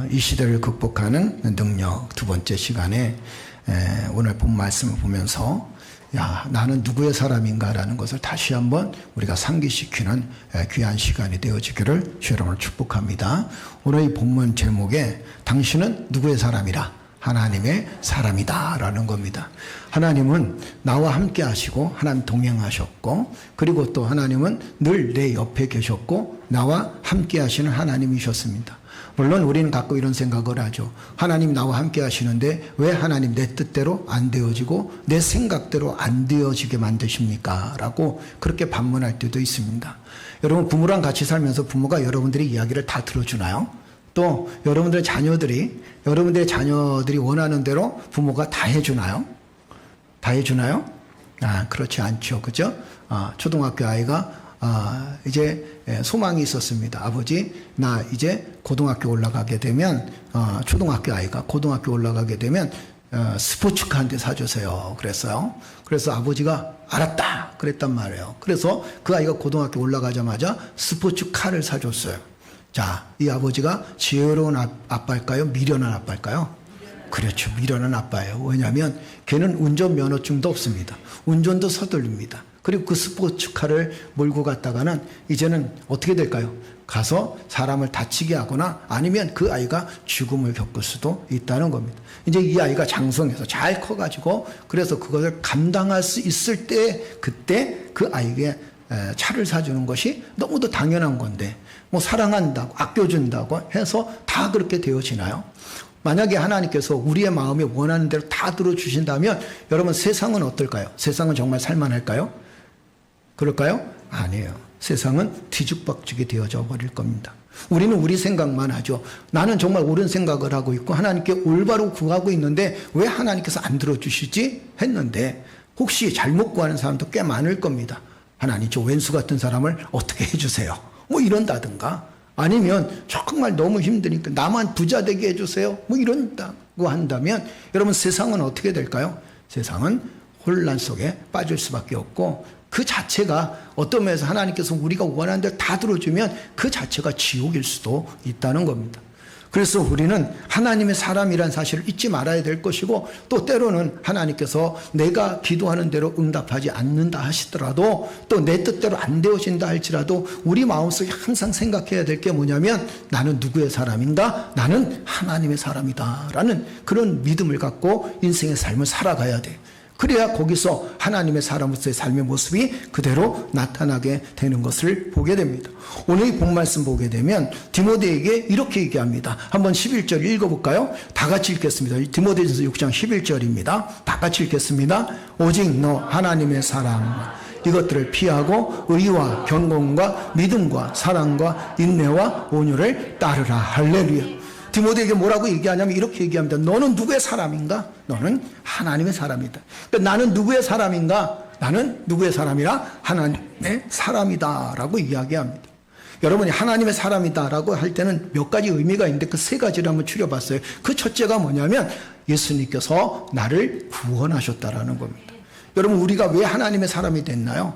이 시대를 극복하는 능력 두 번째 시간에 오늘 본 말씀을 보면서 나는 누구의 사람인가라는 것을 다시 한번 우리가 상기시키는 귀한 시간이 되어지기를 주 여러분을 축복합니다. 오늘 이 본문 제목에 당신은 누구의 사람이라? 하나님의 사람이다 라는 겁니다. 하나님은 나와 함께 하시고 하나님 동행하셨고, 그리고 또 하나님은 늘 내 옆에 계셨고 나와 함께 하시는 하나님이셨습니다. 물론 우리는 가끔 이런 생각을 하죠. 하나님 나와 함께 하시는데 왜 하나님 내 뜻대로 안 되어지고 내 생각대로 안 되어지게 만드십니까? 라고 그렇게 반문할 때도 있습니다. 여러분, 부모랑 같이 살면서 부모가 여러분들의 이야기를 다 들어주나요? 또 여러분들의 자녀들이 원하는 대로 부모가 다 해주나요? 다 해주나요? 그렇지 않죠. 그죠? 초등학교 아이가 이제 소망이 있었습니다. 아버지, 나 이제 고등학교 올라가게 되면, 초등학교 아이가 고등학교 올라가게 되면, 스포츠카 한 대 사주세요. 그랬어요. 그래서 아버지가 알았다. 그랬단 말이에요. 그래서 그 아이가 고등학교 올라가자마자 스포츠카를 사줬어요. 자, 이 아버지가 지혜로운 아빠일까요? 미련한 아빠일까요? 그렇죠. 미련한 아빠예요. 왜냐하면 걔는 운전면허증도 없습니다. 운전도 서툴릅니다. 그리고 그 스포츠카를 몰고 갔다가는 이제는 어떻게 될까요? 가서 사람을 다치게 하거나 아니면 그 아이가 죽음을 겪을 수도 있다는 겁니다. 이제 이 아이가 장성해서 잘 커가지고 그래서 그것을 감당할 수 있을 때, 그때 그 아이에게 차를 사주는 것이 너무도 당연한 건데, 뭐 사랑한다고 아껴준다고 해서 다 그렇게 되어지나요? 만약에 하나님께서 우리의 마음에 원하는 대로 다 들어주신다면 여러분, 세상은 어떨까요? 세상은 정말 살만할까요? 그럴까요? 아니에요. 세상은 뒤죽박죽이 되어져 버릴 겁니다. 우리는 우리 생각만 하죠. 나는 정말 옳은 생각을 하고 있고 하나님께 올바로 구하고 있는데 왜 하나님께서 안 들어주시지? 했는데 혹시 잘못 구하는 사람도 꽤 많을 겁니다. 하나님, 저 왼수 같은 사람을 어떻게 해주세요? 뭐 이런다든가, 아니면 정말 너무 힘드니까 나만 부자 되게 해주세요. 뭐 이런다고 한다면 여러분, 세상은 어떻게 될까요? 세상은 혼란 속에 빠질 수밖에 없고, 그 자체가 어떤 면에서 하나님께서 우리가 원하는 대로 다 들어주면 그 자체가 지옥일 수도 있다는 겁니다. 그래서 우리는 하나님의 사람이란 사실을 잊지 말아야 될 것이고, 또 때로는 하나님께서 내가 기도하는 대로 응답하지 않는다 하시더라도, 또 내 뜻대로 안 되어진다 할지라도 우리 마음속에 항상 생각해야 될 게 뭐냐면, 나는 누구의 사람인가? 나는 하나님의 사람이다 라는 그런 믿음을 갖고 인생의 삶을 살아가야 돼. 그래야 거기서 하나님의 사람으로서의 삶의 모습이 그대로 나타나게 되는 것을 보게 됩니다. 오늘 이 본 말씀 보게 되면 디모데에게 이렇게 얘기합니다. 한번 11절 읽어볼까요? 다 같이 읽겠습니다. 디모데전서 6장 11절입니다. 다 같이 읽겠습니다. 오직 너 하나님의 사랑, 이것들을 피하고 의와 경건과 믿음과 사랑과 인내와 온유를 따르라. 할렐루야. 디모데에게 뭐라고 얘기하냐면 이렇게 얘기합니다. 너는 누구의 사람인가? 너는 하나님의 사람이다. 그러니까 나는 누구의 사람인가? 나는 누구의 사람이라? 하나님의 사람이다 라고 이야기합니다. 여러분이 하나님의 사람이다 라고 할 때는 몇 가지 의미가 있는데 그 세 가지를 한번 추려봤어요. 그 첫째가 뭐냐면 예수님께서 나를 구원하셨다라는 겁니다. 여러분, 우리가 왜 하나님의 사람이 됐나요?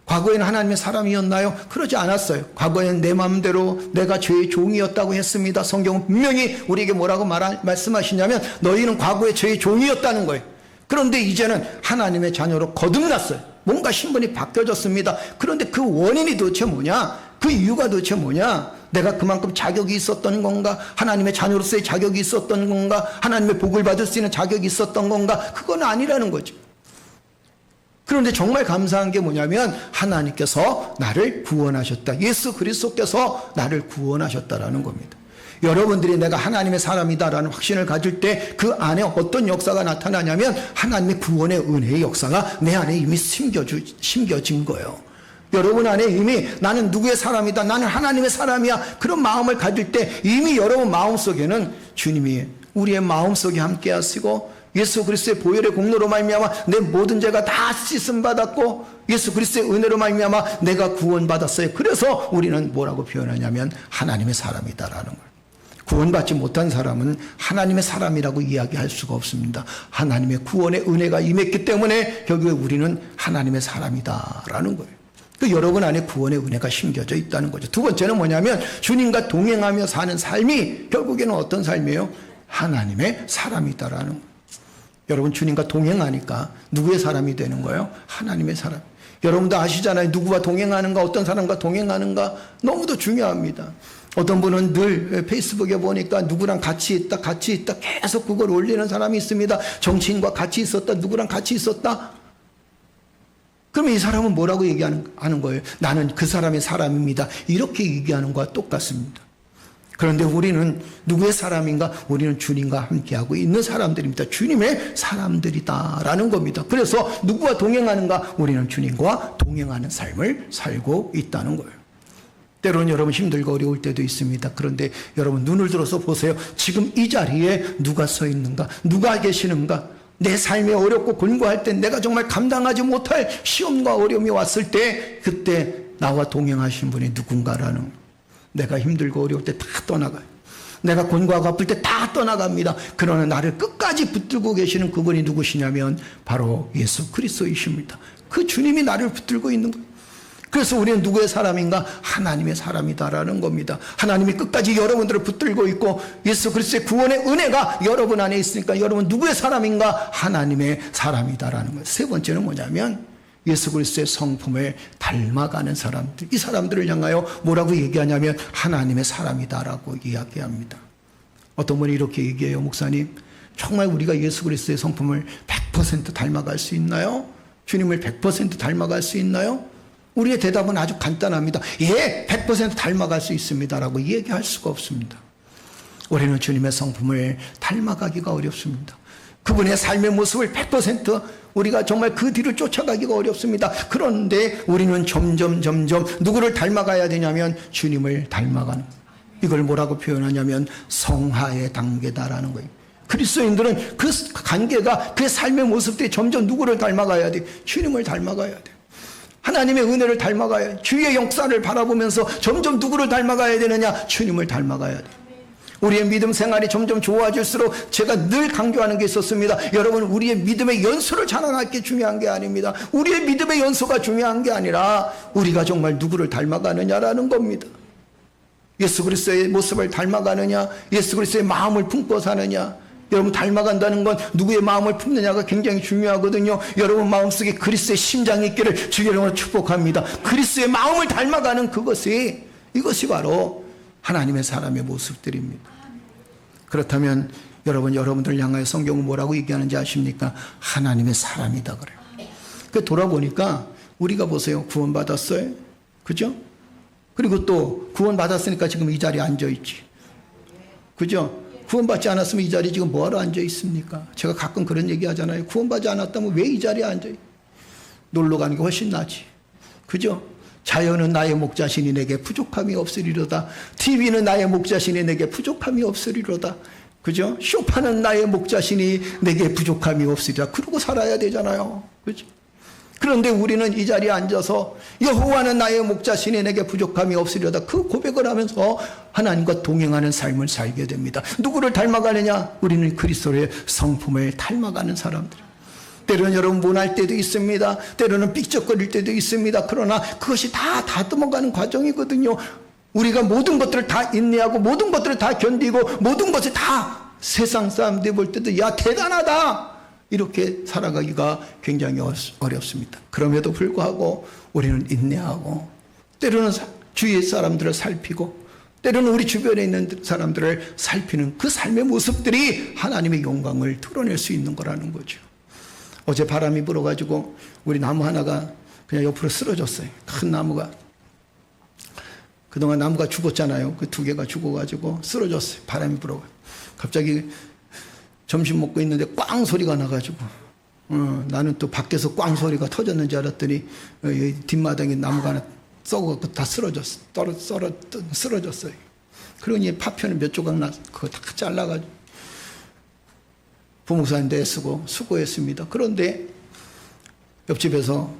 과거에는 하나님의 사람이었나요? 그러지 않았어요. 과거에는 내 마음대로 내가 죄의 종이었다고 했습니다. 성경은 분명히 우리에게 뭐라고 말씀하시냐면 너희는 과거에 죄의 종이었다는 거예요. 그런데 이제는 하나님의 자녀로 거듭났어요. 뭔가 신분이 바뀌어졌습니다. 그런데 그 원인이 도대체 뭐냐? 그 이유가 도대체 뭐냐? 내가 그만큼 자격이 있었던 건가? 하나님의 자녀로서의 자격이 있었던 건가? 하나님의 복을 받을 수 있는 자격이 있었던 건가? 그건 아니라는 거죠. 그런데 정말 감사한 게 뭐냐면 하나님께서 나를 구원하셨다. 예수 그리스도께서 나를 구원하셨다라는 겁니다. 여러분들이 내가 하나님의 사람이다라는 확신을 가질 때 그 안에 어떤 역사가 나타나냐면 하나님의 구원의 은혜의 역사가 내 안에 이미 심겨진 거예요. 여러분 안에 이미 나는 누구의 사람이다, 나는 하나님의 사람이야, 그런 마음을 가질 때 이미 여러분 마음속에는 주님이 우리의 마음속에 함께 하시고 예수 그리스도의 보혈의 공로로 말미암아 내 모든 죄가 다 씻음 받았고 예수 그리스도의 은혜로 말미암아 내가 구원받았어요. 그래서 우리는 뭐라고 표현하냐면 하나님의 사람이다라는 거예요. 구원받지 못한 사람은 하나님의 사람이라고 이야기할 수가 없습니다. 하나님의 구원의 은혜가 임했기 때문에 결국에 우리는 하나님의 사람이다라는 거예요. 그 여러분 안에 구원의 은혜가 심겨져 있다는 거죠. 두 번째는 뭐냐면 주님과 동행하며 사는 삶이 결국에는 어떤 삶이에요? 하나님의 사람이다라는 거예요. 여러분 주님과 동행하니까 누구의 사람이 되는 거예요? 하나님의 사람. 여러분도 아시잖아요. 누구와 동행하는가, 어떤 사람과 동행하는가 너무도 중요합니다. 어떤 분은 늘 페이스북에 보니까 누구랑 같이 있다 계속 그걸 올리는 사람이 있습니다. 정치인과 같이 있었다, 누구랑 같이 있었다. 그러면 이 사람은 뭐라고 얘기하는 거예요? 나는 그 사람의 사람입니다. 이렇게 얘기하는 것과 똑같습니다. 그런데 우리는 누구의 사람인가? 우리는 주님과 함께하고 있는 사람들입니다. 주님의 사람들이다라는 겁니다. 그래서 누구와 동행하는가? 우리는 주님과 동행하는 삶을 살고 있다는 거예요. 때로는 여러분 힘들고 어려울 때도 있습니다. 그런데 여러분 눈을 들어서 보세요. 지금 이 자리에 누가 서 있는가? 누가 계시는가? 내 삶이 어렵고 곤고할 때 내가 정말 감당하지 못할 시험과 어려움이 왔을 때 그때 나와 동행하신 분이 누군가라는, 내가 힘들고 어려울 때 다 떠나가요. 내가 곤고하고 아플 때 다 떠나갑니다. 그러나 나를 끝까지 붙들고 계시는 그분이 누구시냐면 바로 예수 그리스도이십니다. 그 주님이 나를 붙들고 있는 거예요. 그래서 우리는 누구의 사람인가? 하나님의 사람이다라는 겁니다. 하나님이 끝까지 여러분들을 붙들고 있고 예수 그리스도의 구원의 은혜가 여러분 안에 있으니까 여러분 누구의 사람인가? 하나님의 사람이다라는 거예요. 세 번째는 뭐냐면 예수 그리스도의 성품을 닮아가는 사람들. 이 사람들을 향하여 뭐라고 얘기하냐면 하나님의 사람이다라고 이야기합니다. 어떤 분이 이렇게 얘기해요. 목사님, 정말 우리가 예수 그리스도의 성품을 100% 닮아갈 수 있나요? 주님을 100% 닮아갈 수 있나요? 우리의 대답은 아주 간단합니다. 예, 100% 닮아갈 수 있습니다라고 얘기할 수가 없습니다. 우리는 주님의 성품을 닮아가기가 어렵습니다. 그분의 삶의 모습을 100% 우리가 정말 그 뒤를 쫓아가기가 어렵습니다. 그런데 우리는 점점 누구를 닮아가야 되냐면 주님을 닮아가는, 이걸 뭐라고 표현하냐면 성화의 단계다라는 거예요. 그리스도인들은 그 관계가, 그 삶의 모습들이 점점 누구를 닮아가야 돼? 주님을 닮아가야 돼. 하나님의 은혜를 닮아가야 돼. 주의 역사를 바라보면서 점점 누구를 닮아가야 되느냐? 주님을 닮아가야 돼. 우리의 믿음 생활이 점점 좋아질수록 제가 늘 강조하는 게 있었습니다. 여러분, 우리의 믿음의 연수를 자랑할 게 중요한 게 아닙니다. 우리의 믿음의 연수가 중요한 게 아니라 우리가 정말 누구를 닮아가느냐라는 겁니다. 예수 그리스도의 모습을 닮아가느냐, 예수 그리스도의 마음을 품고 사느냐. 여러분, 닮아간다는 건 누구의 마음을 품느냐가 굉장히 중요하거든요. 여러분 마음속에 그리스도의 심장이 있기를 주의 이름으로 축복합니다. 그리스도의 마음을 닮아가는 이것이 바로 하나님의 사람의 모습들입니다. 그렇다면 여러분들을 향하여 성경은 뭐라고 얘기하는지 아십니까? 하나님의 사람이다 그래요. 그 돌아보니까 우리가 보세요. 구원받았어요. 그죠? 그리고 또 구원받았으니까 지금 이 자리에 앉아있지. 그죠? 구원받지 않았으면 이 자리에 지금 뭐하러 앉아 있습니까? 제가 가끔 그런 얘기 하잖아요. 구원받지 않았다면 왜 이 자리에 앉아 있? 놀러 가는 게 훨씬 낫지. 그죠? 자연은 나의 목자신이 내게 부족함이 없으리로다. TV는 나의 목자신이 내게 부족함이 없으리로다. 그죠? 쇼파는 나의 목자신이 내게 부족함이 없으리라. 그러고 살아야 되잖아요. 그죠? 그런데 우리는 이 자리에 앉아서 여호와는 나의 목자신이 내게 부족함이 없으리로다. 그 고백을 하면서 하나님과 동행하는 삶을 살게 됩니다. 누구를 닮아가느냐? 우리는 그리스도의 성품을 닮아가는 사람들. 때로는 여러분 모날 때도 있습니다. 때로는 삐쩍거릴 때도 있습니다. 그러나 그것이 다 다듬어가는 과정이거든요. 우리가 모든 것들을 다 인내하고 모든 것들을 다 견디고 모든 것을 다 세상 사람들이 볼 때도 야 대단하다 이렇게 살아가기가 굉장히 어렵습니다. 그럼에도 불구하고 우리는 인내하고 때로는 주위의 사람들을 살피고 때로는 우리 주변에 있는 사람들을 살피는 그 삶의 모습들이 하나님의 영광을 드러낼 수 있는 거라는 거죠. 어제 바람이 불어가지고 우리 나무 하나가 그냥 옆으로 쓰러졌어요. 큰 나무가. 그동안 나무가 죽었잖아요. 그 두 개가 죽어가지고 쓰러졌어요. 바람이 불어가지고. 갑자기 점심 먹고 있는데 꽝 소리가 나가지고 나는 또 밖에서 꽝 소리가 터졌는지 알았더니 뒷마당에 나무가 하나 썩어갖고 다 쓰러졌어요. 그러니 파편은 몇 조각 나서 그거 다 잘라가지고 부목사님도 애쓰고 수고했습니다. 그런데 옆집에서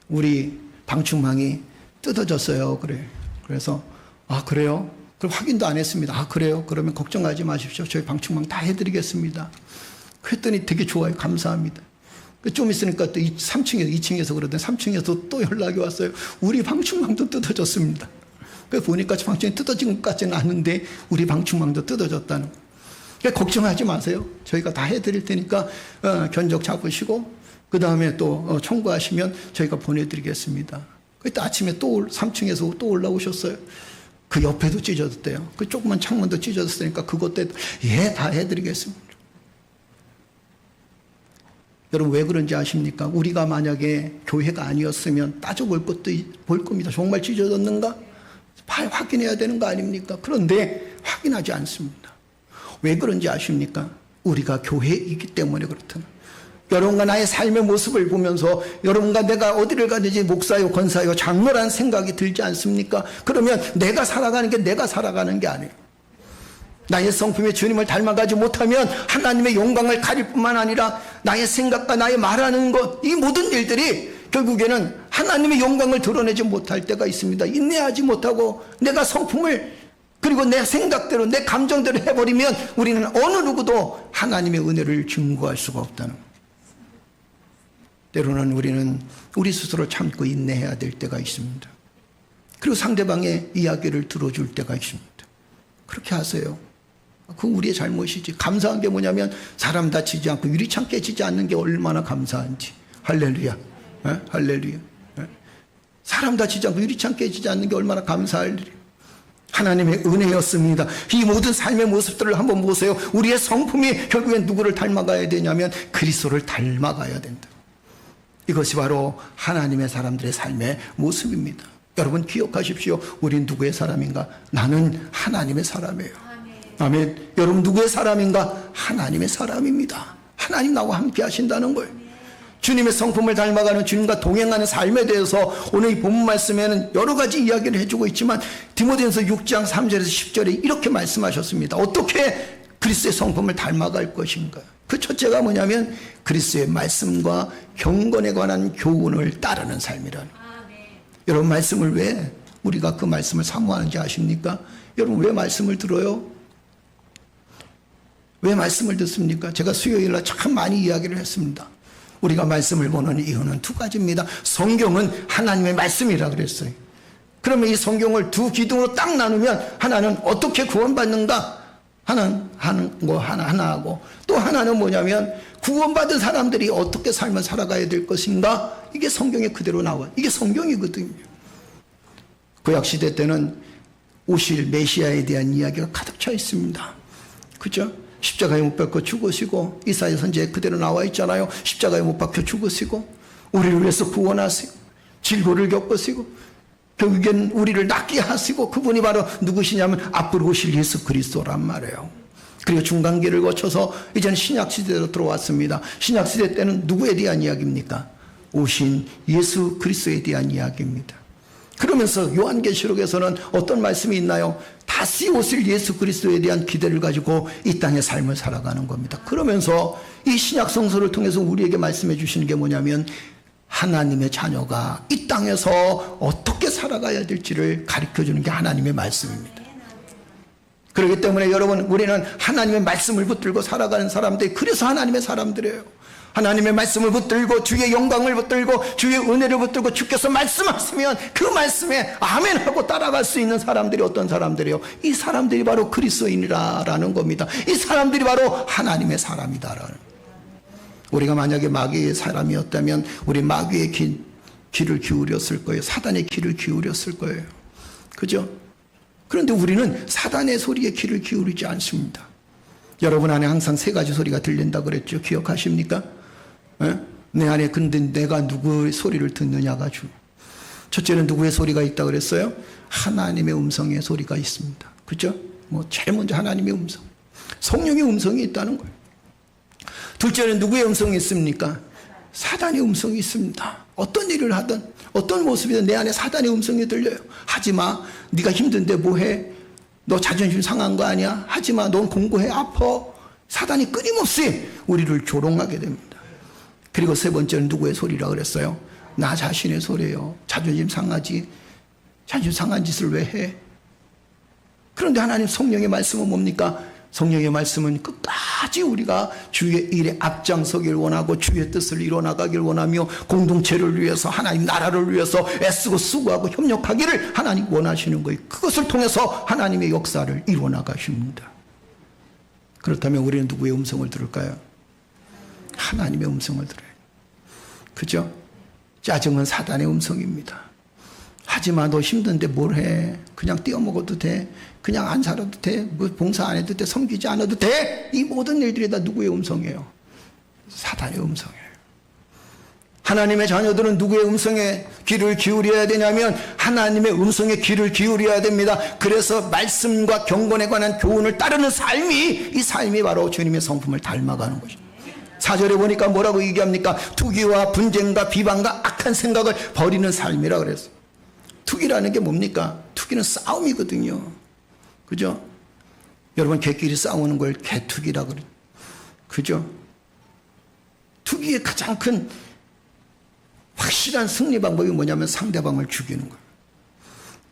우리 방충망이 뜯어졌어요. 그래. 그래서 아 그래요? 그럼 확인도 안 했습니다. 아 그래요? 그러면 걱정하지 마십시오. 저희 방충망 다 해드리겠습니다. 그랬더니 되게 좋아요. 감사합니다. 좀 있으니까 또 3층에서 2층에서 그러더니 3층에서 또 연락이 왔어요. 우리 방충망도 뜯어졌습니다. 그래서 보니까 방충망이 뜯어진 것 같지는 않은데 우리 방충망도 뜯어졌다는 거예요. 그러니까 걱정하지 마세요. 저희가 다 해드릴 테니까 견적 잡으시고 그 다음에 또 청구하시면 저희가 보내드리겠습니다. 그때 아침에 또 3층에서 또 올라오셨어요. 그 옆에도 찢어졌대요. 그 조그만 창문도 찢어졌으니까 그것도 다 해드리겠습니다. 여러분 왜 그런지 아십니까? 우리가 만약에 교회가 아니었으면 따져볼 것도 볼 겁니다. 정말 찢어졌는가? 확인해야 되는 거 아닙니까? 그런데 확인하지 않습니다. 왜 그런지 아십니까? 우리가 교회이기 때문에 그렇다는. 여러분과 나의 삶의 모습을 보면서 여러분과 내가 어디를 가든지 목사요, 권사요, 장로라는 생각이 들지 않습니까? 그러면 내가 살아가는 게 내가 살아가는 게 아니에요. 나의 성품에 주님을 닮아가지 못하면 하나님의 영광을 가릴 뿐만 아니라 나의 생각과 나의 말하는 것, 이 모든 일들이 결국에는 하나님의 영광을 드러내지 못할 때가 있습니다. 인내하지 못하고 내가 성품을 그리고 내 생각대로 내 감정대로 해버리면 우리는 어느 누구도 하나님의 은혜를 증거할 수가 없다는 거예요. 때로는 우리는 우리 스스로 참고 인내해야 될 때가 있습니다. 그리고 상대방의 이야기를 들어줄 때가 있습니다. 그렇게 하세요. 그건 우리의 잘못이지. 감사한 게 뭐냐면 사람 다치지 않고 유리창 깨지지 않는 게 얼마나 감사한지. 할렐루야. 할렐루야. 사람 다치지 않고 유리창 깨지지 않는 게 얼마나 감사할 일이에요. 하나님의 은혜였습니다. 이 모든 삶의 모습들을 한번 보세요. 우리의 성품이 결국엔 누구를 닮아가야 되냐면 그리스도를 닮아가야 된다. 이것이 바로 하나님의 사람들의 삶의 모습입니다. 여러분 기억하십시오. 우린 누구의 사람인가? 나는 하나님의 사람이에요. 아멘. 여러분 누구의 사람인가? 하나님의 사람입니다. 하나님 나와 함께 하신다는 거예요. 주님의 성품을 닮아가는 주님과 동행하는 삶에 대해서 오늘 이 본문 말씀에는 여러 가지 이야기를 해주고 있지만 디모데전서 6장 3절에서 10절에 이렇게 말씀하셨습니다. 어떻게 그리스도의 성품을 닮아갈 것인가? 그 첫째가 뭐냐면 그리스도의 말씀과 경건에 관한 교훈을 따르는 삶이라는 거예요. 여러분 말씀을 왜 우리가 그 말씀을 사모하는지 아십니까? 여러분 왜 말씀을 들어요? 왜 말씀을 듣습니까? 제가 수요일날 참 많이 이야기를 했습니다. 우리가 말씀을 보는 이유는 두 가지입니다. 성경은 하나님의 말씀이라 그랬어요. 그러면 이 성경을 두 기둥으로 딱 나누면 하나는 어떻게 구원받는가? 하나는 하는 거 하나 하고 또 하나는 뭐냐면 구원받은 사람들이 어떻게 삶을 살아가야 될 것인가? 이게 성경에 그대로 나와요. 이게 성경이거든요. 구약시대 때는 오실 메시아에 대한 이야기가 가득 차 있습니다. 그죠? 십자가에 못 박혀 죽으시고 이사야 선지에 그대로 나와 있잖아요. 십자가에 못 박혀 죽으시고 우리를 위해서 구원하시고 질고를 겪으시고 결국엔 우리를 낫게 하시고 그분이 바로 누구시냐면 앞으로 오실 예수 그리스도란 말이에요. 그리고 중간기를 거쳐서 이제는 신약시대로 들어왔습니다. 신약시대 때는 누구에 대한 이야기입니까? 오신 예수 그리스도에 대한 이야기입니다. 그러면서 요한계시록에서는 어떤 말씀이 있나요? 다시 오실 예수 그리스도에 대한 기대를 가지고 이 땅의 삶을 살아가는 겁니다. 그러면서 이 신약 성서를 통해서 우리에게 말씀해 주시는 게 뭐냐면 하나님의 자녀가 이 땅에서 어떻게 살아가야 될지를 가르쳐 주는 게 하나님의 말씀입니다. 그렇기 때문에 여러분 우리는 하나님의 말씀을 붙들고 살아가는 사람들, 그래서 하나님의 사람들이에요. 하나님의 말씀을 붙들고 주의 영광을 붙들고 주의 은혜를 붙들고 주께서 말씀하시면 그 말씀에 아멘하고 따라갈 수 있는 사람들이 어떤 사람들이에요? 이 사람들이 바로 그리스도인이라는 겁니다. 이 사람들이 바로 하나님의 사람이다라는. 우리가 만약에 마귀의 사람이었다면 우리 마귀의 귀를 기울였을 거예요. 사단의 귀를 기울였을 거예요. 그죠? 그런데 우리는 사단의 소리에 귀를 기울이지 않습니다. 여러분 안에 항상 세 가지 소리가 들린다고 그랬죠. 기억하십니까? 내 안에 근데 내가 누구의 소리를 듣느냐가 중요해요. 첫째는 누구의 소리가 있다고 그랬어요? 하나님의 음성의 소리가 있습니다. 그죠? 제일 먼저 하나님의 음성. 성령의 음성이 있다는 거예요. 둘째는 누구의 음성이 있습니까? 사단의 음성이 있습니다. 어떤 일을 하든 어떤 모습이든 내 안에 사단의 음성이 들려요. 하지마. 네가 힘든데 뭐해? 너 자존심 상한 거 아니야? 하지마. 넌 공부해. 아파. 사단이 끊임없이 우리를 조롱하게 됩니다. 그리고 세 번째는 누구의 소리라 그랬어요? 나 자신의 소리예요. 자존심 상하지. 자존심 상한 짓을 왜 해? 그런데 하나님 성령의 말씀은 뭡니까? 성령의 말씀은 끝까지 우리가 주의 일에 앞장서길 원하고 주의 뜻을 이뤄나가길 원하며 공동체를 위해서 하나님 나라를 위해서 애쓰고 수고하고 협력하기를 하나님 원하시는 거예요. 그것을 통해서 하나님의 역사를 이뤄나가십니다. 그렇다면 우리는 누구의 음성을 들을까요? 하나님의 음성을 들어요. 그죠? 짜증은 사단의 음성입니다. 하지마, 너 힘든데 뭘 해? 그냥 떼어먹어도 돼? 그냥 안 살아도 돼? 뭐 봉사 안 해도 돼? 섬기지 않아도 돼? 이 모든 일들이 다 누구의 음성이에요? 사단의 음성이에요. 하나님의 자녀들은 누구의 음성에 귀를 기울여야 되냐면 하나님의 음성에 귀를 기울여야 됩니다. 그래서 말씀과 경건에 관한 교훈을 따르는 삶이, 이 삶이 바로 주님의 성품을 닮아가는 것입니다. 4절에 보니까 뭐라고 얘기합니까? 투기와 분쟁과 비방과 악한 생각을 버리는 삶이라 그랬어요. 투기라는 게 뭡니까? 투기는 싸움이거든요. 그죠? 여러분, 개끼리 싸우는 걸 개투기라고 그래요. 그죠? 투기의 가장 큰 확실한 승리 방법이 뭐냐면 상대방을 죽이는 거예요.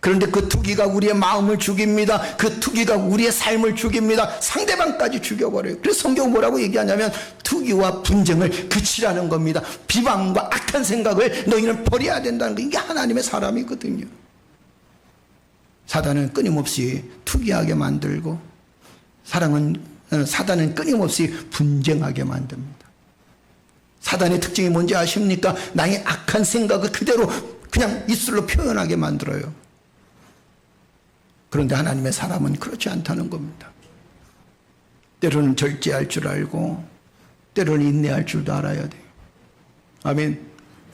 그런데 그 투기가 우리의 마음을 죽입니다. 그 투기가 우리의 삶을 죽입니다. 상대방까지 죽여버려요. 그래서 성경은 뭐라고 얘기하냐면 투기와 분쟁을 그치라는 겁니다. 비방과 악한 생각을 너희는 버려야 된다는 거. 이게 하나님의 사람이거든요. 사단은 끊임없이 투기하게 만들고 사단은 끊임없이 분쟁하게 만듭니다. 사단의 특징이 뭔지 아십니까? 나의 악한 생각을 그대로 그냥 입술로 표현하게 만들어요. 그런데 하나님의 사람은 그렇지 않다는 겁니다. 때로는 절제할 줄 알고 때로는 인내할 줄도 알아야 돼요. 아멘.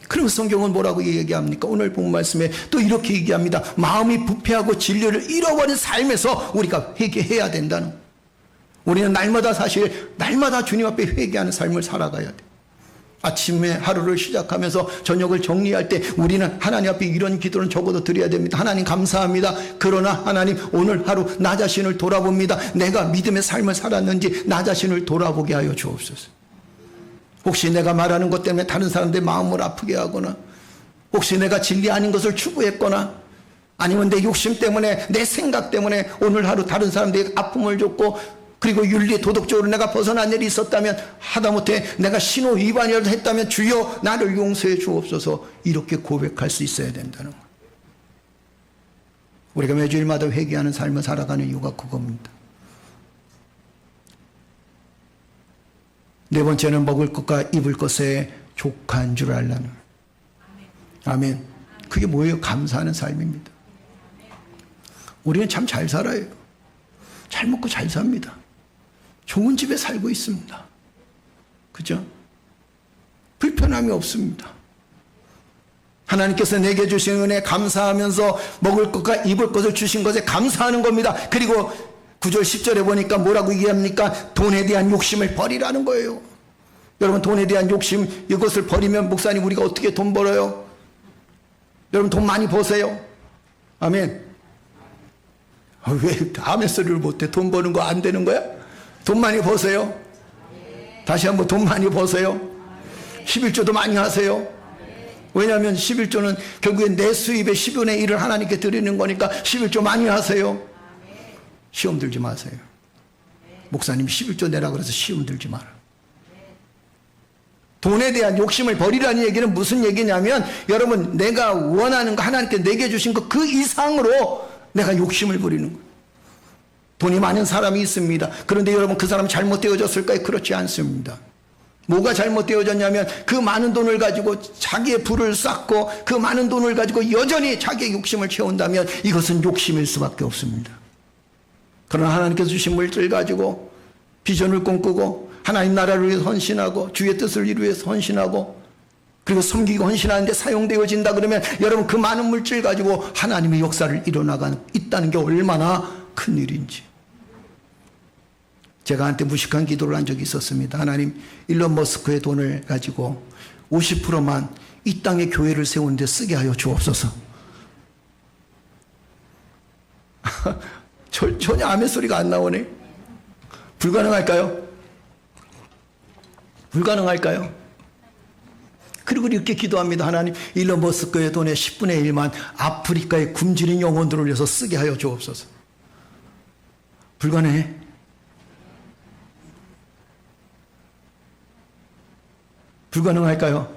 그리고 성경은 뭐라고 얘기합니까? 오늘 본 말씀에 또 이렇게 얘기합니다. 마음이 부패하고 진리를 잃어버린 삶에서 우리가 회개해야 된다는 거예요. 우리는 날마다 주님 앞에 회개하는 삶을 살아가야 돼요. 아침에 하루를 시작하면서 저녁을 정리할 때 우리는 하나님 앞에 이런 기도는 적어도 드려야 됩니다. 하나님 감사합니다. 그러나 하나님 오늘 하루 나 자신을 돌아봅니다. 내가 믿음의 삶을 살았는지 나 자신을 돌아보게 하여 주옵소서. 혹시 내가 말하는 것 때문에 다른 사람들의 마음을 아프게 하거나 혹시 내가 진리 아닌 것을 추구했거나 아니면 내 욕심 때문에 내 생각 때문에 오늘 하루 다른 사람들에게 아픔을 줬고 그리고 윤리 도덕적으로 내가 벗어난 일이 있었다면 하다못해 내가 신호 위반이라도 했다면 주여 나를 용서해 주옵소서 이렇게 고백할 수 있어야 된다는 거예요. 우리가 매주일마다 회개하는 삶을 살아가는 이유가 그겁니다. 네 번째는 먹을 것과 입을 것에 족한 줄 알라는 거예요. 아멘. 그게 뭐예요? 감사하는 삶입니다. 우리는 참 잘 살아요. 잘 먹고 잘 삽니다. 좋은 집에 살고 있습니다. 그죠? 불편함이 없습니다. 하나님께서 내게 주신 은혜 감사하면서 먹을 것과 입을 것을 주신 것에 감사하는 겁니다. 그리고 9절 10절에 보니까 뭐라고 얘기합니까? 돈에 대한 욕심을 버리라는 거예요. 여러분, 돈에 대한 욕심, 이것을 버리면 목사님 우리가 어떻게 돈 벌어요? 여러분, 돈 많이 버세요. 아멘. 왜 아멘 소리를 못해? 돈 버는 거 안 되는 거야? 돈 많이 버세요. 다시 한번 돈 많이 버세요. 11조도 많이 하세요. 왜냐하면 11조는 결국엔 내 수입의 10분의 1을 하나님께 드리는 거니까 11조 많이 하세요. 시험 들지 마세요. 목사님 11조 내라 그래서 시험 들지 마라. 돈에 대한 욕심을 버리라는 얘기는 무슨 얘기냐면 여러분, 내가 원하는 거 하나님께 내게 주신 거 그 이상으로 내가 욕심을 부리는 거예요. 돈이 많은 사람이 있습니다. 그런데 여러분, 그 사람이 잘못되어졌을까요? 그렇지 않습니다. 뭐가 잘못되어졌냐면 그 많은 돈을 가지고 자기의 부를 쌓고 그 많은 돈을 가지고 여전히 자기의 욕심을 채운다면 이것은 욕심일 수밖에 없습니다. 그러나 하나님께서 주신 물질 가지고 비전을 꿈꾸고 하나님 나라를 위해서 헌신하고 주의 뜻을 이루기 위해서 헌신하고 그리고 섬기고 헌신하는데 사용되어진다 그러면 여러분, 그 많은 물질 가지고 하나님의 역사를 이뤄나가는 있다는 게 얼마나 큰 일인지. 제가 한때 무식한 기도를 한 적이 있었습니다. 하나님, 일론 머스크의 돈을 가지고 50%만 이 땅에 교회를 세우는데 쓰게 하여 주옵소서. 전혀 아멘 소리가 안 나오네. 불가능할까요? 불가능할까요? 그리고 이렇게 기도합니다. 하나님, 일론 머스크의 돈의 10분의 1만 아프리카의 굶주린 영혼들을 위해서 쓰게 하여 주옵소서. 불가능해? 불가능할까요?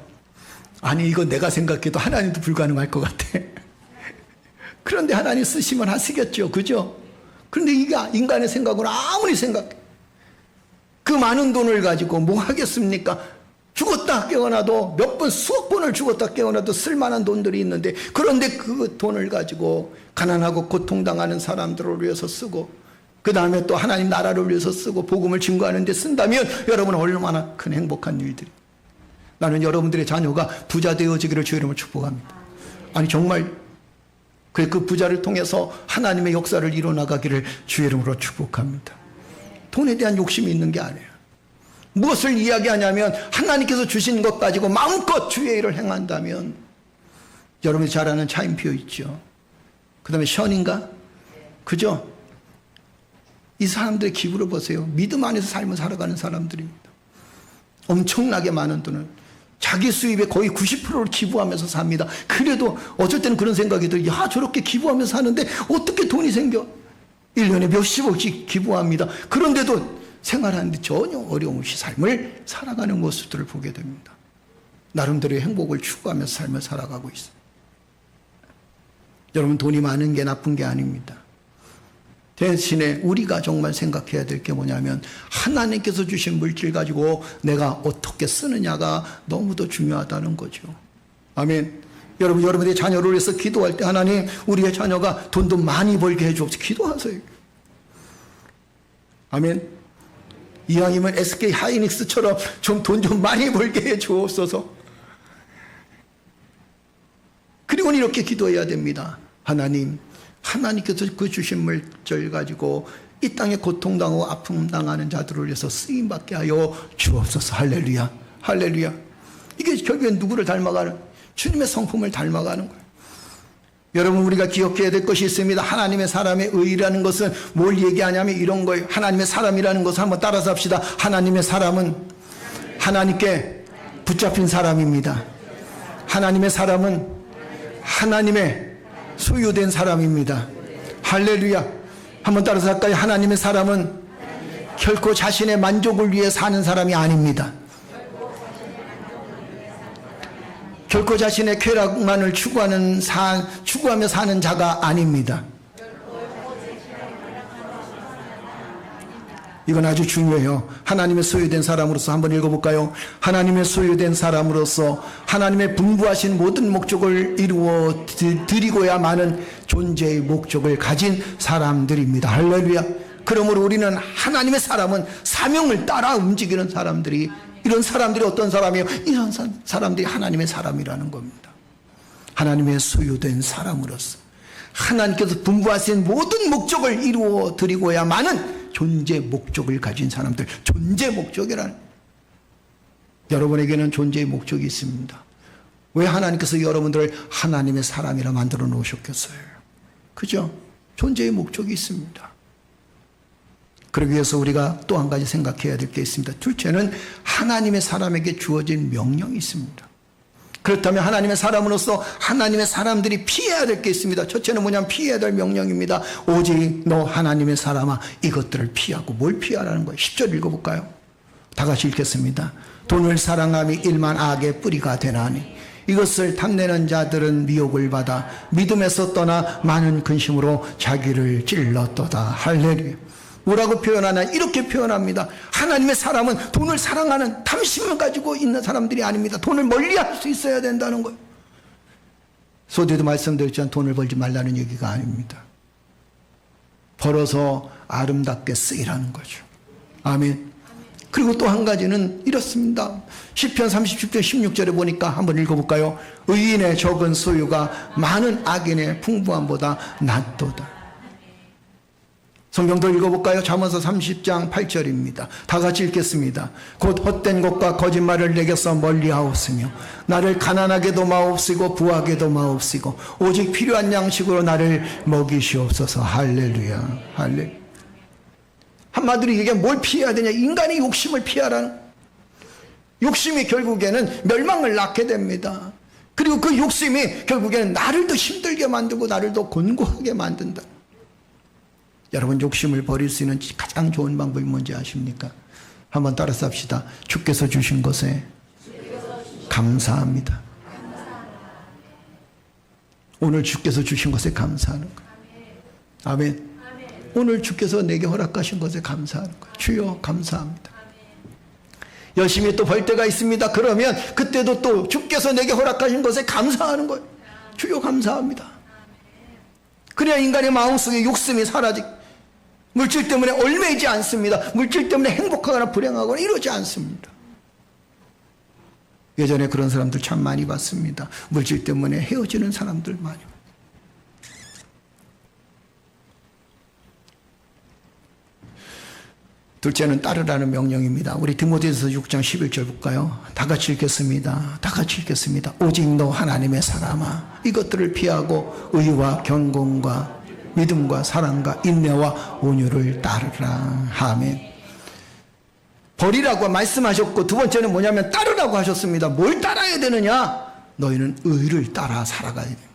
아니, 이거 내가 생각해도 하나님도 불가능할 것 같아. 그런데 하나님 쓰시면 하시겠죠. 그죠? 그런데 이게 인간의 생각으로 아무리 생각해. 그 많은 돈을 가지고 뭐 하겠습니까? 죽었다 깨어나도 몇 번, 수억 번을 죽었다 깨어나도 쓸만한 돈들이 있는데, 그런데 그 돈을 가지고 가난하고 고통당하는 사람들을 위해서 쓰고, 그 다음에 또 하나님 나라를 위해서 쓰고 복음을 증거하는 데 쓴다면 여러분은 얼마나 큰 행복한 일들이. 나는 여러분들의 자녀가 부자 되어지기를 주의 이름으로 축복합니다. 아니 정말 그 부자를 통해서 하나님의 역사를 이뤄나가기를 주의 이름으로 축복합니다. 돈에 대한 욕심이 있는 게 아니에요. 무엇을 이야기하냐면 하나님께서 주신 것 가지고 마음껏 주의 일을 행한다면, 여러분이 잘 아는 차인표 있죠. 그 다음에 션인가? 그죠? 이 사람들의 기부를 보세요. 믿음 안에서 삶을 살아가는 사람들입니다. 엄청나게 많은 돈을 자기 수입의 거의 90%를 기부하면서 삽니다. 그래도 어쩔 때는 그런 생각이 들어요. 야, 저렇게 기부하면서 사는데 어떻게 돈이 생겨? 1년에 몇십억씩 기부합니다. 그런데도 생활하는데 전혀 어려움 없이 삶을 살아가는 모습들을 보게 됩니다. 나름대로의 행복을 추구하면서 삶을 살아가고 있어요. 여러분, 돈이 많은 게 나쁜 게 아닙니다. 대신에 우리가 정말 생각해야 될 게 뭐냐면, 하나님께서 주신 물질 가지고 내가 어떻게 쓰느냐가 너무도 중요하다는 거죠. 아멘. 여러분, 여러분의 자녀를 위해서 기도할 때 하나님, 우리의 자녀가 돈도 많이 벌게 해주옵소서. 기도하세요. 아멘. 이왕이면 SK 하이닉스처럼 좀 돈 좀 많이 벌게 해주옵소서. 그리고 이렇게 기도해야 됩니다. 하나님, 하나님께서 그 주신 물질 가지고 이 땅에 고통당하고 아픔당하는 자들을 위해서 쓰임받게 하여 주옵소서. 할렐루야, 할렐루야. 이게 결국엔 누구를 닮아가는? 주님의 성품을 닮아가는 거예요. 여러분, 우리가 기억해야 될 것이 있습니다. 하나님의 사람의 의라는 것은 뭘 얘기하냐면 이런 거예요. 하나님의 사람이라는 것을 한번 따라서 합시다. 하나님의 사람은 하나님께 붙잡힌 사람입니다. 하나님의 사람은 하나님의 소유된 사람입니다. 할렐루야. 한번 따라서 할까요? 하나님의 사람은 결코 자신의 만족을 위해 사는 사람이 아닙니다. 결코 자신의 쾌락만을 추구하며 사는 자가 아닙니다. 이건 아주 중요해요. 하나님의 소유된 사람으로서 한번 읽어볼까요? 하나님의 소유된 사람으로서 하나님의 분부하신 모든 목적을 이루어 드리고야만은 존재의 목적을 가진 사람들입니다. 할렐루야. 그러므로 우리는 하나님의 사람은 사명을 따라 움직이는 사람들이, 이런 사람들이 어떤 사람이에요? 이런 사람들이 하나님의 사람이라는 겁니다. 하나님의 소유된 사람으로서 하나님께서 분부하신 모든 목적을 이루어 드리고야만은 존재 목적을 가진 사람들. 존재 목적이란, 여러분에게는 존재의 목적이 있습니다. 왜 하나님께서 여러분들을 하나님의 사람이라 만들어 놓으셨겠어요? 그죠? 존재의 목적이 있습니다. 그러기 위해서 우리가 또 한 가지 생각해야 될 게 있습니다. 둘째는 하나님의 사람에게 주어진 명령이 있습니다. 그렇다면 하나님의 사람으로서 하나님의 사람들이 피해야 될 게 있습니다. 첫째는 뭐냐면 피해야 될 명령입니다. 오직 너 하나님의 사람아, 이것들을 피하고. 뭘 피하라는 거예요? 10절 읽어볼까요? 다 같이 읽겠습니다. 돈을 사랑함이 일만 악의 뿌리가 되나니 이것을 탐내는 자들은 미혹을 받아 믿음에서 떠나 많은 근심으로 자기를 찔렀도다. 할렐루야. 뭐라고 표현하나? 이렇게 표현합니다. 하나님의 사람은 돈을 사랑하는 탐심을 가지고 있는 사람들이 아닙니다. 돈을 멀리할 수 있어야 된다는 거예요. 소대도 말씀드렸지만 돈을 벌지 말라는 얘기가 아닙니다. 벌어서 아름답게 쓰이라는 거죠. 아멘. 그리고 또 한 가지는 이렇습니다. 시편 37편 16절에 보니까 한번 읽어볼까요? 의인의 적은 소유가 많은 악인의 풍부함보다 낫도다. 성경도 읽어볼까요? 잠언서 30장 8절입니다. 다 같이 읽겠습니다. 곧 헛된 것과 거짓말을 내게서 멀리하옵으며 나를 가난하게도 마옵시고 부하게도 마옵시고 오직 필요한 양식으로 나를 먹이시옵소서. 할렐루야. 할렐루야. 한마디로 이게 뭘 피해야 되냐? 인간의 욕심을 피하라는, 욕심이 결국에는 멸망을 낳게 됩니다. 그리고 그 욕심이 결국에는 나를 더 힘들게 만들고 나를 더 곤고하게 만든다. 여러분, 욕심을 버릴 수 있는 가장 좋은 방법이 뭔지 아십니까? 한번 따라서 합시다. 주께서 주신 것에 감사합니다. 오늘 주께서 주신 것에 감사하는 거예요. 아멘. 오늘 주께서 내게 허락하신 것에 감사하는 거예요. 주여 감사합니다. 열심히 또 벌 때가 있습니다. 그러면 그때도 또 주께서 내게 허락하신 것에 감사하는 거예요. 주여 감사합니다. 그래야 인간의 마음속에 욕심이 사라지고 물질 때문에 얽매이지 않습니다. 물질 때문에 행복하거나 불행하거나 이러지 않습니다. 예전에 그런 사람들 참 많이 봤습니다. 물질 때문에 헤어지는 사람들 많이. 둘째는 따르라는 명령입니다. 우리 디모데전서 6장 11절 볼까요? 다 같이 읽겠습니다. 다 같이 읽겠습니다. 오직 너 하나님의 사람아, 이것들을 피하고 의와 경건과 믿음과 사랑과 인내와 온유를 따르라. 아멘. 버리라고 말씀하셨고, 두 번째는 뭐냐면 따르라고 하셨습니다. 뭘 따라야 되느냐? 너희는 의를 따라 살아가야 돼요.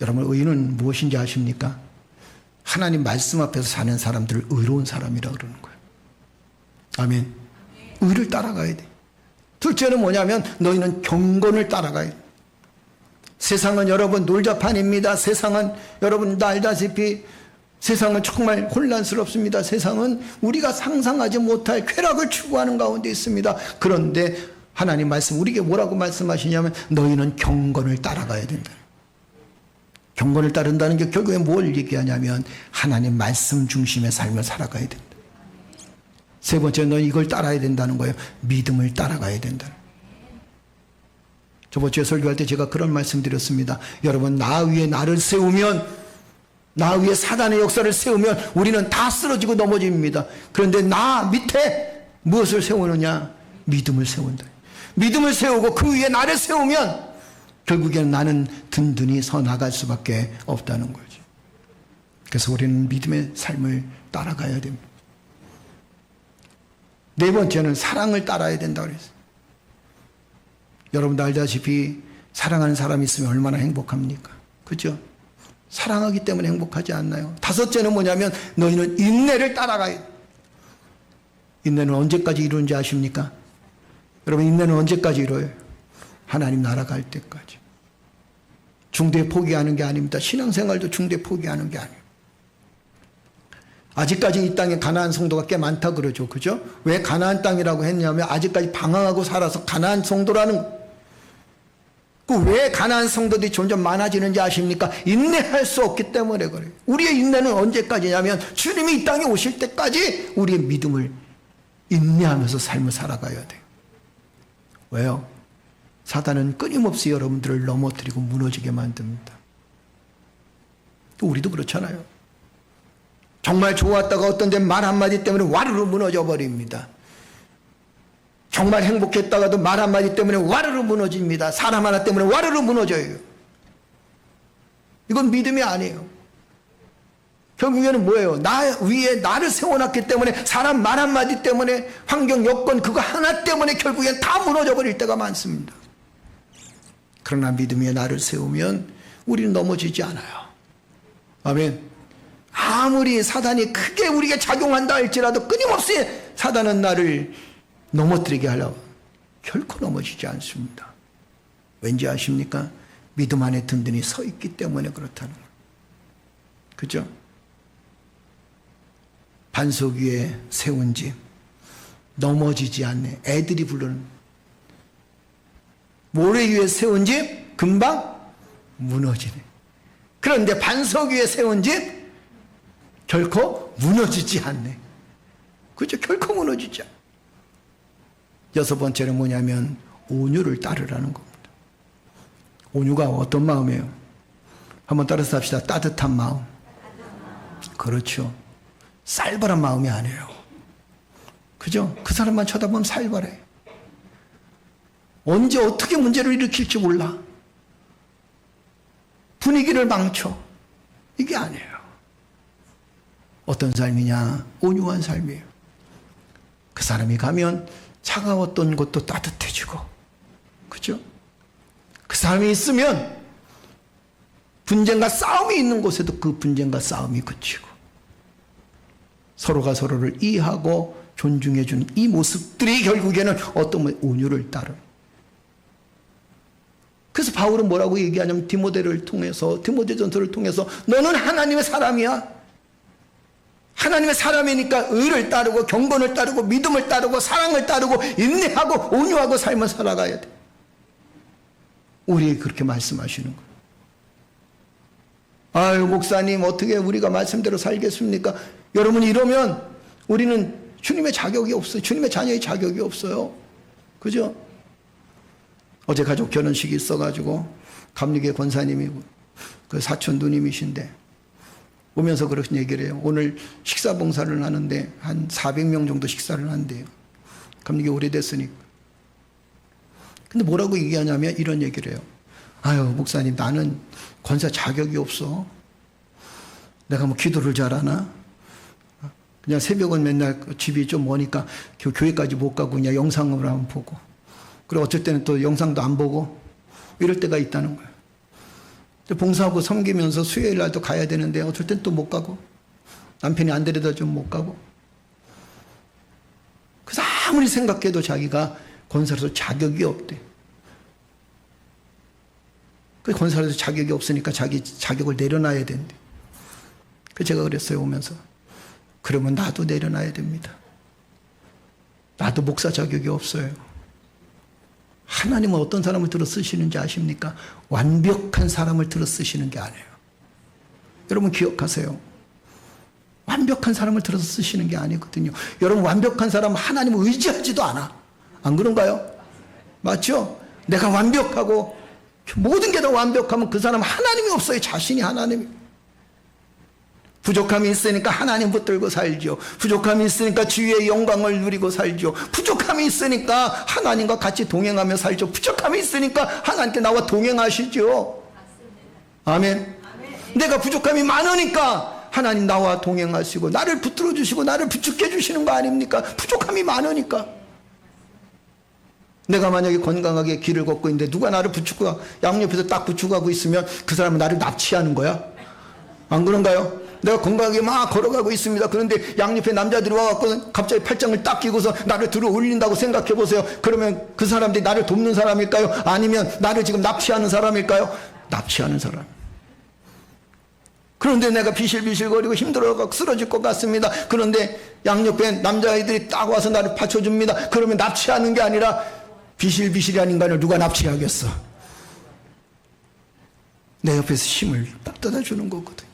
여러분, 의는 무엇인지 아십니까? 하나님 말씀 앞에서 사는 사람들을 의로운 사람이라고 그러는 거예요. 아멘. 의를 따라가야 돼. 둘째는 뭐냐면 너희는 경건을 따라가야 돼. 세상은 여러분 놀자판입니다. 세상은 여러분 알다시피 세상은 정말 혼란스럽습니다. 세상은 우리가 상상하지 못할 쾌락을 추구하는 가운데 있습니다. 그런데 하나님 말씀 우리에게 뭐라고 말씀하시냐면 너희는 경건을 따라가야 된다. 경건을 따른다는 게 결국에 뭘 얘기하냐면 하나님 말씀 중심의 삶을 살아가야 된다. 세 번째, 너 이걸 따라야 된다는 거예요. 믿음을 따라가야 된다. 저번 주에 설교할 때 제가 그런 말씀 드렸습니다. 여러분, 나 위에 나를 세우면, 나 위에 사단의 역사를 세우면 우리는 다 쓰러지고 넘어집니다. 그런데 나 밑에 무엇을 세우느냐? 믿음을 세운다. 믿음을 세우고 그 위에 나를 세우면 결국에는 나는 든든히 서 나갈 수밖에 없다는 거죠. 그래서 우리는 믿음의 삶을 따라가야 됩니다. 네 번째는 사랑을 따라야 된다고 그랬어요. 여러분도 알다시피 사랑하는 사람이 있으면 얼마나 행복합니까? 그죠? 사랑하기 때문에 행복하지 않나요? 다섯째는 뭐냐면 너희는 인내를 따라가야 돼요. 인내는 언제까지 이루는지 아십니까? 여러분, 인내는 언제까지 이루어요? 하나님 나라 갈 때까지. 중도에 포기하는 게 아닙니다. 신앙생활도 중도에 포기하는 게 아니에요. 아직까지 이 땅에 가나안 성도가 꽤 많다 그러죠. 그죠? 왜 가나안 땅이라고 했냐면 아직까지 방황하고 살아서 가나안 성도라는, 왜 가나안 성도들이 점점 많아지는지 아십니까? 인내할 수 없기 때문에 그래요. 우리의 인내는 언제까지냐면 주님이 이 땅에 오실 때까지 우리의 믿음을 인내하면서 삶을 살아가야 돼요. 왜요? 사단은 끊임없이 여러분들을 넘어뜨리고 무너지게 만듭니다. 우리도 그렇잖아요. 정말 좋았다가 어떤 데 말 한마디 때문에 와르르 무너져 버립니다. 정말 행복했다가도 말 한마디 때문에 와르르 무너집니다. 사람 하나 때문에 와르르 무너져요. 이건 믿음이 아니에요. 결국에는 뭐예요? 나 위에 나를 세워놨기 때문에 사람 말 한마디 때문에 환경 여건 그거 하나 때문에 결국엔 다 무너져 버릴 때가 많습니다. 그러나 믿음 위에 나를 세우면 우리는 넘어지지 않아요. 아멘. 아무리 사단이 크게 우리에게 작용한다 할지라도 끊임없이 사단은 나를 넘어뜨리게 하려고 결코 넘어지지 않습니다. 왠지 아십니까? 믿음 안에 든든히 서 있기 때문에 그렇다는 거예요. 그죠? 반석 위에 세운 집 넘어지지 않네. 애들이 부르는 모래 위에 세운 집 금방 무너지네. 그런데 반석 위에 세운 집 결코 무너지지 않네. 그죠? 결코 무너지지 않네. 여섯 번째는 뭐냐면 온유를 따르라는 겁니다. 온유가 어떤 마음이에요? 한번 따라서 합시다. 따뜻한 마음. 그렇죠. 쌀벌한 마음이 아니에요. 그죠? 그 사람만 쳐다보면 살벌해. 언제 어떻게 문제를 일으킬지 몰라. 분위기를 망쳐. 이게 아니에요. 어떤 삶이냐? 온유한 삶이에요. 그 사람이 가면 차가웠던 것도 따뜻해지고, 그죠? 그 사람이 있으면 분쟁과 싸움이 있는 곳에도 그 분쟁과 싸움이 그치고, 서로가 서로를 이해하고 존중해주는 이 모습들이 결국에는 어떤 온유를 따르는, 그래서 바울은 뭐라고 얘기하냐면 디모데전서를 통해서 너는 하나님의 사람이야. 하나님의 사람이니까 의를 따르고 경건을 따르고 믿음을 따르고 사랑을 따르고 인내하고 온유하고 삶을 살아가야 돼. 우리에게 그렇게 말씀하시는 거예요. 아유, 목사님 어떻게 우리가 말씀대로 살겠습니까? 여러분, 이러면 우리는 주님의 자격이 없어요. 주님의 자녀의 자격이 없어요. 그죠? 어제 가족 결혼식이 있어가지고 감리교 권사님이 그 사촌 누님이신데 오면서 그런 얘기를 해요. 오늘 식사 봉사를 하는데 한 400명 정도 식사를 한대요. 감리교 오래됐으니까. 근데 뭐라고 얘기하냐면 이런 얘기를 해요. 아유, 목사님 나는 권사 자격이 없어. 내가 뭐 기도를 잘하나? 그냥 새벽은 맨날 집이 좀 머니까 교회까지 못 가고 그냥 영상으로만 보고, 그리고 어쩔 때는 또 영상도 안 보고 이럴 때가 있다는 거예요. 봉사하고 섬기면서 수요일 날도 가야 되는데 어쩔 땐 또 못 가고, 남편이 안 데려다 좀 못 가고. 그래서 아무리 생각해도 자기가 권사로서 자격이 없대. 그 권사로서 자격이 없으니까 자기 자격을 내려놔야 된대. 그 제가 그랬어요, 오면서. 그러면 나도 내려놔야 됩니다. 나도 목사 자격이 없어요. 하나님은 어떤 사람을 들어 쓰시는지 아십니까? 완벽한 사람을 들어 쓰시는 게 아니에요. 여러분 기억하세요. 완벽한 사람을 들어서 쓰시는 게 아니거든요. 여러분, 완벽한 사람은 하나님을 의지하지도 않아. 안 그런가요? 맞죠? 내가 완벽하고 모든 게 다 완벽하면 그 사람은 하나님이 없어요. 자신이 하나님이. 부족함이 있으니까 하나님 붙들고 살죠. 부족함이 있으니까 주의 영광을 누리고 살죠. 부족함이 있으니까 하나님과 같이 동행하며 살죠. 부족함이 있으니까 하나님께 나와 동행하시죠. 아멘. 내가 부족함이 많으니까 하나님 나와 동행하시고 나를 붙들어 주시고 나를 부축해 주시는 거 아닙니까? 부족함이 많으니까. 내가 만약에 건강하게 길을 걷고 있는데 누가 나를 붙이고 양옆에서 딱 붙이고 있으면 그 사람은 나를 납치하는 거야? 안 그런가요? 내가 건강하게 막 걸어가고 있습니다. 그런데 양옆에 남자들이 와갖고 갑자기 팔짱을 딱 끼고서 나를 들어 올린다고 생각해 보세요. 그러면 그 사람들이 나를 돕는 사람일까요? 아니면 나를 지금 납치하는 사람일까요? 납치하는 사람. 그런데 내가 비실비실거리고 힘들어갖고 쓰러질 것 같습니다. 그런데 양옆에 남자아이들이 딱 와서 나를 받쳐줍니다. 그러면 납치하는 게 아니라 비실비실한 인간을 누가 납치하겠어? 내 옆에서 힘을 따뜻해 주는 거거든요.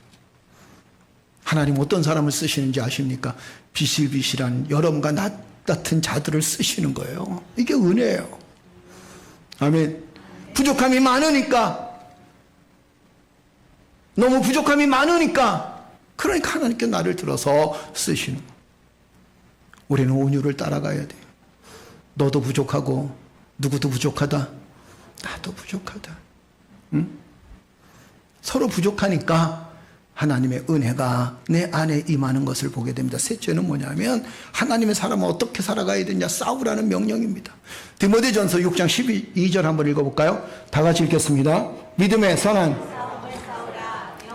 하나님 어떤 사람을 쓰시는지 아십니까? 비실비실한 여러분과 나 같은 자들을 쓰시는 거예요. 이게 은혜예요. 아멘. 부족함이 많으니까, 너무 부족함이 많으니까, 그러니까 하나님께 나를 들어서 쓰시는 거예요. 우리는 온유를 따라가야 돼요. 너도 부족하고 누구도 부족하다. 나도 부족하다. 응? 서로 부족하니까 하나님의 은혜가 내 안에 임하는 것을 보게 됩니다. 셋째는 뭐냐면 하나님의 사람은 어떻게 살아가야 되냐, 싸우라는 명령입니다. 디모데전서 6장 12절 한번 읽어볼까요? 다 같이 읽겠습니다. 믿음의 선한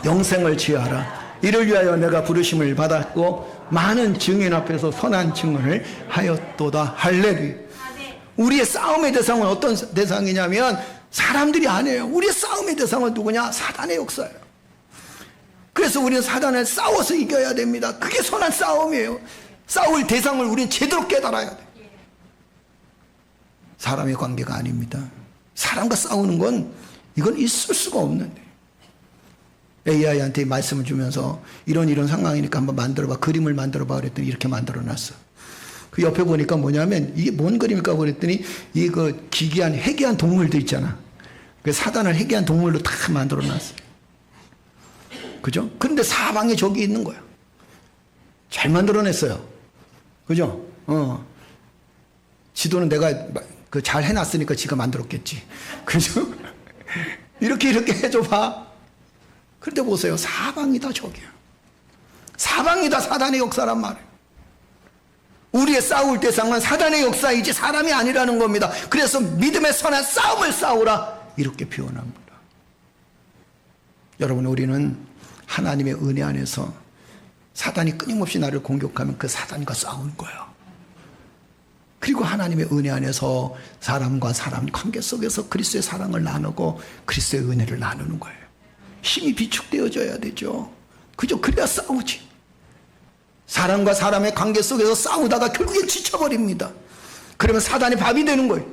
영생을 취하라. 이를 위하여 내가 부르심을 받았고 많은 증인 앞에서 선한 증언을 하였도다. 할렐루야. 우리의 싸움의 대상은 어떤 대상이냐면 사람들이 아니에요. 우리의 싸움의 대상은 누구냐? 사단의 역사예요. 그래서 우리는 사단을 싸워서 이겨야 됩니다. 그게 선한 싸움이에요. 싸울 대상을 우리는 제대로 깨달아야 돼요. 사람의 관계가 아닙니다. 사람과 싸우는 건 이건 있을 수가 없는데, AI한테 말씀을 주면서 이런 상황이니까 한번 만들어봐, 그림을 만들어봐 그랬더니 이렇게 만들어놨어. 그 옆에 보니까 뭐냐면 이게 뭔 그림일까 그랬더니 이거 기괴한 해괴한 동물들 있잖아. 그 사단을 해괴한 동물로 다 만들어놨어. 그죠? 그런데 사방에 적이 있는 거야. 잘 만들어냈어요. 그죠? 지도는 내가 그 잘 해놨으니까 지가 만들었겠지. 그죠? 이렇게 해줘봐. 그런데 보세요. 사방이 다 적이야. 사방이 다 사단의 역사란 말이에요. 우리의 싸울 대상은 사단의 역사이지 사람이 아니라는 겁니다. 그래서 믿음의 선한 싸움을 싸우라, 이렇게 표현합니다. 여러분, 우리는 하나님의 은혜 안에서 사단이 끊임없이 나를 공격하면 그 사단과 싸우는 거예요. 그리고 하나님의 은혜 안에서 사람과 사람 관계 속에서 그리스도의 사랑을 나누고 그리스도의 은혜를 나누는 거예요. 힘이 비축되어져야 되죠. 그죠? 그래야 싸우지. 사람과 사람의 관계 속에서 싸우다가 결국에 지쳐버립니다. 그러면 사단이 밥이 되는 거예요.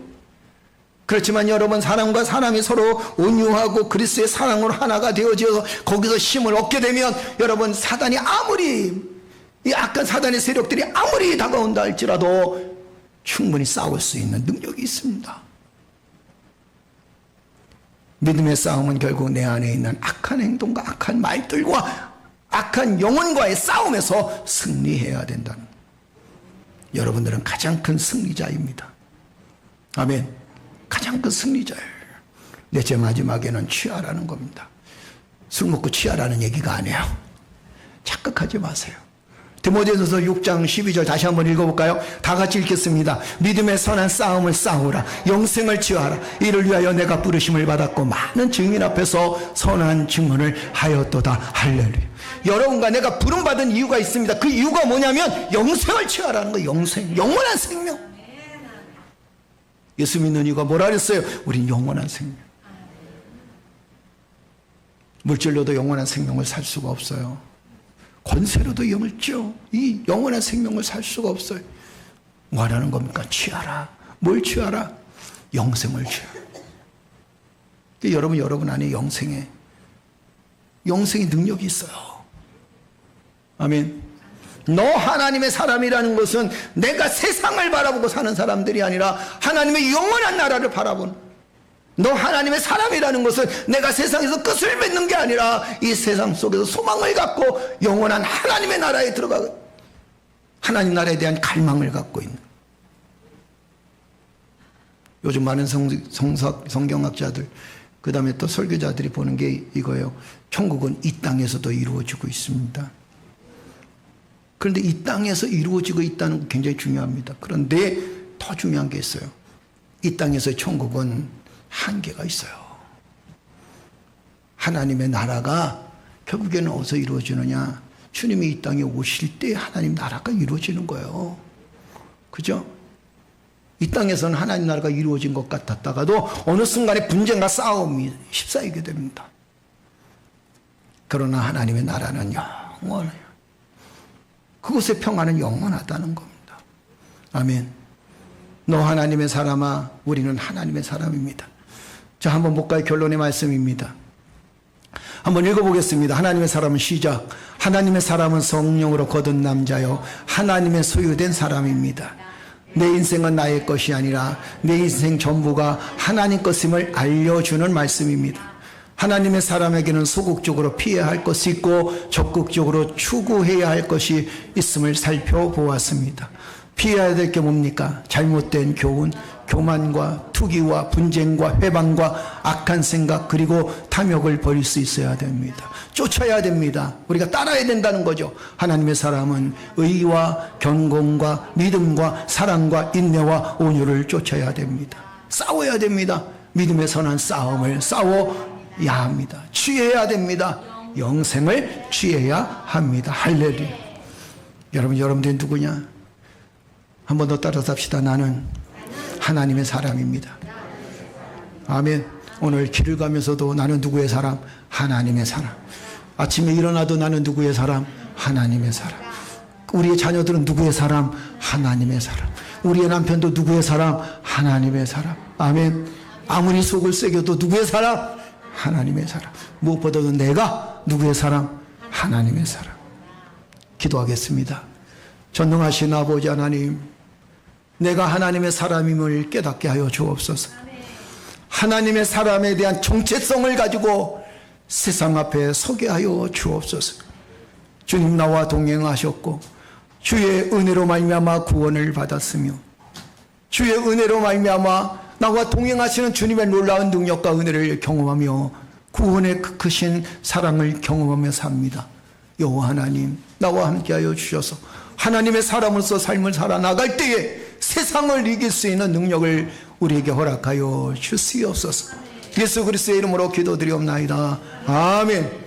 그렇지만 여러분, 사람과 사람이 서로 온유하고 그리스도의 사랑으로 하나가 되어져서 거기서 힘을 얻게 되면, 여러분, 사단이 아무리, 이 악한 사단의 세력들이 아무리 다가온다 할지라도 충분히 싸울 수 있는 능력이 있습니다. 믿음의 싸움은 결국 내 안에 있는 악한 행동과 악한 말들과 악한 영혼과의 싸움에서 승리해야 된다는 거예요. 여러분들은 가장 큰 승리자입니다. 아멘. 가장 큰 승리자예요. 넷째, 마지막에는 취하라는 겁니다. 술 먹고 취하라는 얘기가 아니에요. 착각하지 마세요. 디모데전서 6장 12절 다시 한번 읽어볼까요? 다 같이 읽겠습니다. 믿음의 선한 싸움을 싸우라. 영생을 취하라. 이를 위하여 내가 부르심을 받았고 많은 증인 앞에서 선한 증언을 하였도다. 할렐루야. 여러분과 내가 부름받은 이유가 있습니다. 그 이유가 뭐냐면 영생을 취하라는 거예요. 영생, 영원한 생명. 예수 믿는 이유가 뭐라 그랬어요? 우린 영원한 생명. 물질로도 영원한 생명을 살 수가 없어요. 권세로도 영을죠. 이 영원한 생명을 살 수가 없어요. 뭐 하라는 겁니까? 취하라. 뭘 취하라? 영생을 취하라. 여러분 안에 영생의 능력이 있어요. 아멘. 너 하나님의 사람이라는 것은 내가 세상을 바라보고 사는 사람들이 아니라 하나님의 영원한 나라를 바라보는, 너 하나님의 사람이라는 것은 내가 세상에서 끝을 맺는 게 아니라 이 세상 속에서 소망을 갖고 영원한 하나님의 나라에 들어가고 하나님 나라에 대한 갈망을 갖고 있는. 요즘 많은 성경학자들, 그 다음에 또 설교자들이 보는 게 이거예요. 천국은 이 땅에서도 이루어지고 있습니다. 그런데 이 땅에서 이루어지고 있다는 거 굉장히 중요합니다. 그런데 더 중요한 게 있어요. 이 땅에서의 천국은 한계가 있어요. 하나님의 나라가 결국에는 어디서 이루어지느냐? 주님이 이 땅에 오실 때 하나님 나라가 이루어지는 거예요. 그죠? 이 땅에서는 하나님 나라가 이루어진 것 같았다가도 어느 순간에 분쟁과 싸움이 휩싸이게 됩니다. 그러나 하나님의 나라는 영원해요. 그곳의 평화는 영원하다는 겁니다. 아멘. 너 하나님의 사람아, 우리는 하나님의 사람입니다. 자, 한번 볼까요? 결론의 말씀입니다. 한번 읽어보겠습니다. 하나님의 사람은 시작. 하나님의 사람은 성령으로 거듭 남자요 하나님의 소유된 사람입니다. 내 인생은 나의 것이 아니라 내 인생 전부가 하나님 것임을 알려주는 말씀입니다. 하나님의 사람에게는 소극적으로 피해야 할 것이 있고 적극적으로 추구해야 할 것이 있음을 살펴보았습니다. 피해야 될 게 뭡니까? 잘못된 교훈, 교만과 투기와 분쟁과 회방과 악한 생각, 그리고 탐욕을 버릴 수 있어야 됩니다. 쫓아야 됩니다. 우리가 따라야 된다는 거죠. 하나님의 사람은 의와 경건과 믿음과 사랑과 인내와 온유를 쫓아야 됩니다. 싸워야 됩니다. 믿음의 선한 싸움을 싸워야 합니다. 취해야 됩니다. 영생을 취해야 합니다. 할렐루야. 여러분들이 누구냐? 한 번 더 따라서 합시다. 나는 하나님의 사람입니다. 아멘. 오늘 길을 가면서도 나는 누구의 사람? 하나님의 사람. 아침에 일어나도 나는 누구의 사람? 하나님의 사람. 우리의 자녀들은 누구의 사람? 하나님의 사람. 우리의 남편도 누구의 사람? 하나님의 사람. 아멘. 아무리 속을 새겨도 누구의 사람? 하나님의 사람. 무엇보다도 내가 누구의 사람? 하나님의 사람. 기도하겠습니다. 전능하신 아버지 하나님, 내가 하나님의 사람임을 깨닫게 하여 주옵소서. 하나님의 사람에 대한 정체성을 가지고 세상 앞에 서게 하여 주옵소서. 주님 나와 동행하셨고 주의 은혜로 말미암아 구원을 받았으며 주의 은혜로 말미암아 나와 동행하시는 주님의 놀라운 능력과 은혜를 경험하며 구원의 크신 사랑을 경험하며 삽니다. 여호와 하나님, 나와 함께하여 주셔서 하나님의 사람으로서 삶을 살아나갈 때에 세상을 이길 수 있는 능력을 우리에게 허락하여 주시옵소서. 예수 그리스도의 이름으로 기도드리옵나이다. 아멘.